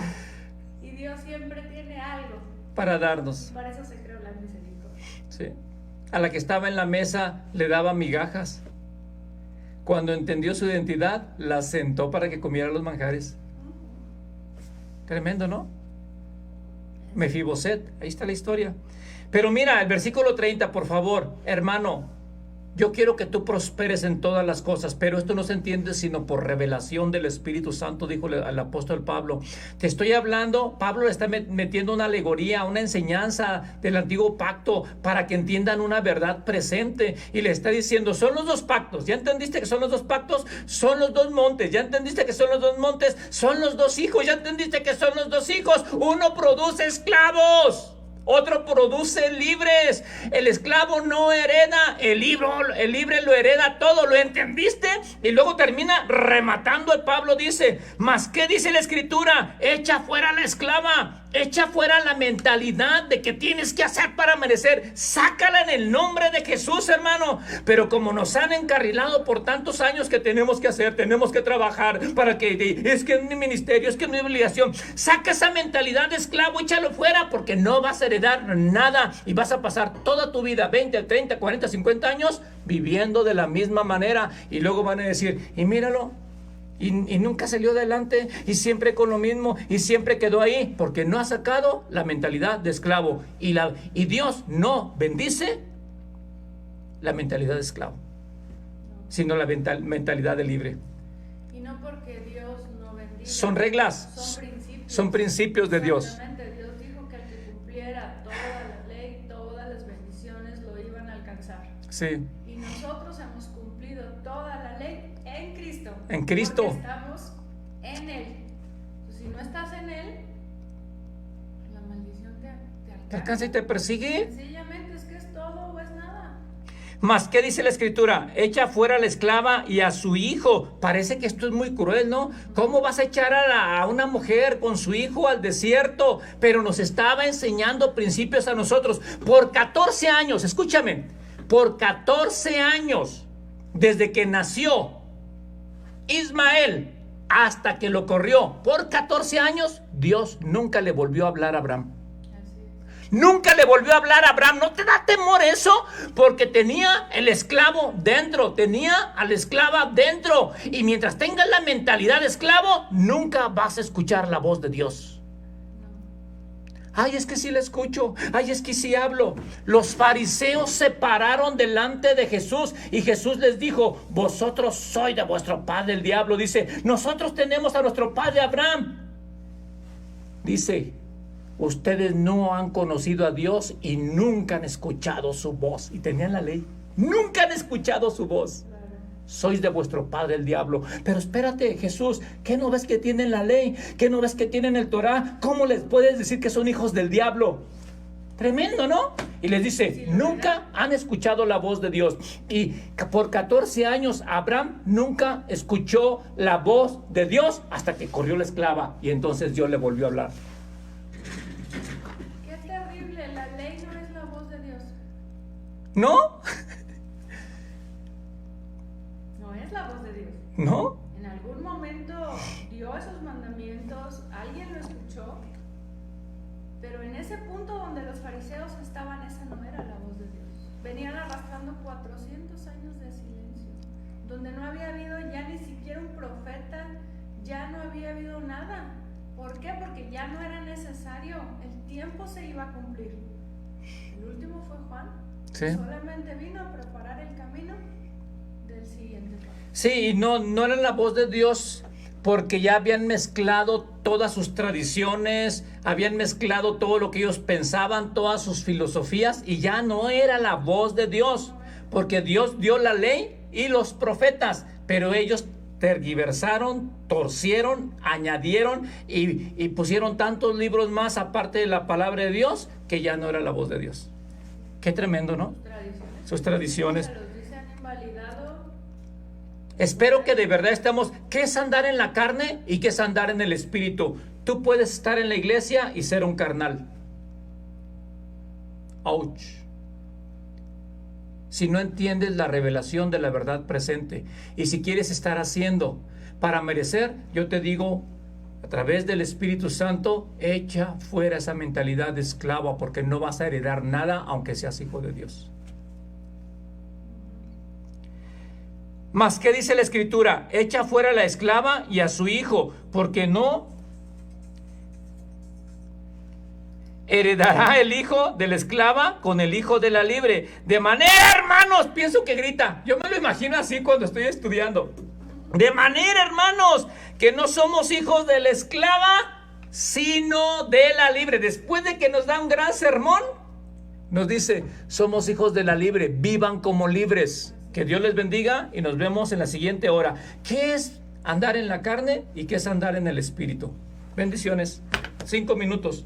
y Dios siempre tiene algo. Para darnos. Para eso se creó la misericordia. Sí. A la que estaba en la mesa le daba migajas. Cuando entendió su identidad, la sentó para que comiera los manjares. Tremendo, ¿no? Mefiboset, ahí está la historia. Pero mira, el versículo 30, por favor, hermano. Yo quiero que tú prosperes en todas las cosas, pero esto no se entiende sino por revelación del Espíritu Santo, dijo el apóstol Pablo. Te estoy hablando, Pablo le está metiendo una alegoría, una enseñanza del antiguo pacto para que entiendan una verdad presente, y le está diciendo, son los 2 pactos. ¿Ya entendiste que son los 2 pactos? Son los 2 montes. ¿Ya entendiste que son los 2 montes? Son los 2 hijos. ¿Ya entendiste que son los 2 hijos? Uno produce esclavos, otro produce libres. El esclavo no hereda, el libre lo hereda todo. ¿Lo entendiste? Y luego termina rematando. El Pablo dice, ¿mas qué dice la Escritura? Echa fuera la esclava, echa fuera la mentalidad de que tienes que hacer para merecer. Sácala en el nombre de Jesús, hermano. Pero como nos han encarrilado por tantos años que tenemos que hacer, tenemos que trabajar para que, es que es mi ministerio, es que es mi obligación. Saca esa mentalidad de esclavo, échalo fuera, porque no vas a heredar nada y vas a pasar toda tu vida, 20, 30, 40, 50 años viviendo de la misma manera, y luego van a decir, y míralo, y nunca salió adelante, y siempre con lo mismo, y siempre quedó ahí, porque no ha sacado la mentalidad de esclavo, y Dios no bendice la mentalidad de esclavo, sino la mentalidad de libre. Y no porque Dios no bendiga. Son reglas, son principios de Dios. Exactamente. Dios dijo que el que cumpliera toda la ley, todas las bendiciones lo iban a alcanzar. Sí. Y nosotros hemos cumplido toda la ley en Cristo. En Cristo. Porque estamos en Él. Entonces, si no estás en Él, la maldición te alcanza y te persigue. Sencillamente es que es todo o es nada. Mas, ¿qué dice la Escritura? Echa fuera a la esclava y a su hijo. Parece que esto es muy cruel, ¿no? ¿Cómo vas a echar a una mujer con su hijo al desierto? Pero nos estaba enseñando principios a nosotros. Por 14 años, escúchame, por 14 años, desde que nació Ismael hasta que lo corrió, por 14 años, Dios nunca le volvió a hablar a Abraham. Nunca le volvió a hablar a Abraham. ¿No te da temor eso? Porque tenía el esclavo dentro, tenía a la esclava dentro. Y mientras tengas la mentalidad de esclavo, nunca vas a escuchar la voz de Dios. Ay, es que sí le escucho. Ay, es que sí hablo. Los fariseos se pararon delante de Jesús y Jesús les dijo: vosotros sois de vuestro padre el diablo. Dice: nosotros tenemos a nuestro padre Abraham. Dice: ustedes no han conocido a Dios y nunca han escuchado su voz. Y tenían la ley. Nunca han escuchado su voz. Sois de vuestro padre el diablo. Pero espérate, Jesús, ¿qué no ves que tienen la ley? ¿Qué no ves que tienen el Torah? ¿Cómo les puedes decir que son hijos del diablo? Tremendo, ¿no? Y les dice: nunca han escuchado la voz de Dios. Y por 14 años Abraham nunca escuchó la voz de Dios hasta que corrió la esclava. Y entonces Dios le volvió a hablar. Qué terrible, la ley no es la voz de Dios. ¿No? No es la voz de Dios. ¿No? En algún momento dio esos mandamientos, alguien lo escuchó, pero en ese punto donde los fariseos estaban, esa no era la voz de Dios. Venían arrastrando 400 años de silencio, donde no había habido ya ni siquiera un profeta, ya no había habido nada. ¿Por qué? Porque ya no era necesario, el tiempo se iba a cumplir. El último fue Juan, Sí. solamente vino a preparar el camino del siguiente paso. Sí, y no era la voz de Dios, porque ya habían mezclado todas sus tradiciones, habían mezclado todo lo que ellos pensaban, todas sus filosofías, y ya no era la voz de Dios, porque Dios dio la ley y los profetas, pero ellos tergiversaron, torcieron, añadieron y pusieron tantos libros más aparte de la palabra de Dios, que ya no era la voz de Dios. Qué tremendo, ¿no? Sus tradiciones. Los dicen invalidado. Espero que de verdad estemos. ¿Qué es andar en la carne y qué es andar en el espíritu? Tú puedes estar en la iglesia y ser un carnal. Ouch. Si no entiendes la revelación de la verdad presente y si quieres estar haciendo para merecer, yo te digo, a través del Espíritu Santo, echa fuera esa mentalidad de esclavo, porque no vas a heredar nada aunque seas hijo de Dios. Mas, ¿qué dice la Escritura? Echa fuera a la esclava y a su hijo, porque no heredará el hijo de la esclava con el hijo de la libre. De manera, hermanos, pienso que grita. Yo me lo imagino así cuando estoy estudiando. De manera, hermanos, que no somos hijos de la esclava, sino de la libre. Después de que nos da un gran sermón, nos dice: somos hijos de la libre, vivan como libres. Que Dios les bendiga y nos vemos en la siguiente hora. ¿Qué es andar en la carne y qué es andar en el espíritu? Bendiciones. 5 minutos.